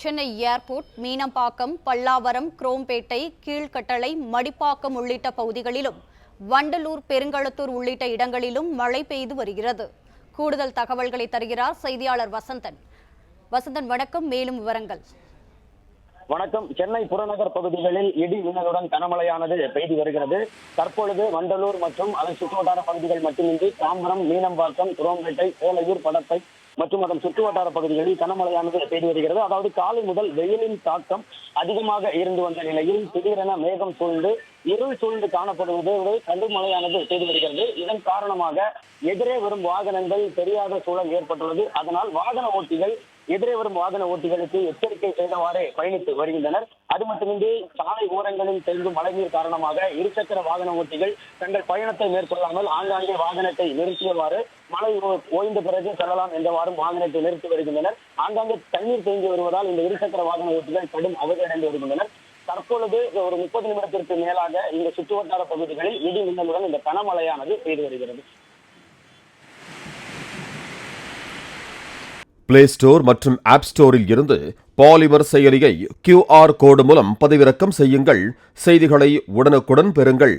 Chennai airport, Meenambakkam, Pallavaram, Chromepet, Keelkattalai, Madipakkam உள்ளிட்ட பகுதிகளிலும், வண்டலூர், பெருங்களத்தூர் உள்ளிட்ட இடங்களிலும் மழை பெய்து வருகிறது. கூடுதல் தகவல்களை தருகிறார் செய்தியாளர் வசந்தன். வசந்தன், வணக்கம். மேலும் விவரங்கள். வணக்கம். சென்னை புறநகர் பகுதிகளில் இடி மின்னலுடன் கனமழையானது பெய்து வருகிறது. தற்பொழுது வண்டலூர் மற்றும் அதன் சுற்றுவட்டார பகுதிகள் மட்டுமின்றி தாம்பரம், மீனம்பாக்கம், குரோம்பேட்டை, சோலையூர், படப்பை மற்றும் அதன் சுற்றுவட்டார பகுதிகளில் கனமழையானது பெய்து வருகிறது. அதாவது காலை முதல் வெயிலின் தாக்கம் அதிகமாக இருந்து வந்த நிலையில் திடீரென மேகம் சூழ்ந்து இருள் சூழ்ந்து காணப்படுவது கடும் மழையானது பெய்து வருகிறது. இதன் காரணமாக எதிரே வரும் வாகனங்கள் தெரியாத சூழல் ஏற்பட்டுள்ளது. அதனால் எதிரே வரும் வாகன ஓட்டிகளுக்கு எச்சரிக்கை செய்தவாறே பயணித்து வருகின்றனர். அது மட்டுமின்றி சாலை ஓரங்களில் தேங்கும் மழைநீர் காரணமாக இருசக்கர வாகன ஓட்டிகள் தங்கள் பயணத்தை மேற்கொள்ளாமல் ஆங்காங்கே வாகனத்தை நிறுத்தியவாறு மழை ஓய்ந்த பிறகு செல்லலாம் என்றவாறும் வாகனத்தை நிறுத்தி வருகின்றனர். ஆங்காங்கே தண்ணீர் தேங்கி வருவதால் இந்த இருசக்கர வாகன ஓட்டிகள் கடும் அவதியடைந்து வருகின்றனர். தற்பொழுது ஒரு 30 நிமிடத்திற்கு மேலாக இந்த சுற்றுவட்டார பகுதிகளில் இடி மின்னலுடன் இந்த கனமழையானது பெய்து வருகிறது. பிளே ஸ்டோர் மற்றும் ஆப் ஸ்டோரில் இருந்து பாலிமர் செயலியை QR கோடு மூலம் பதிவிறக்கம் செய்யுங்கள். செய்திகளை உடனுக்குடன் பெறுங்கள்.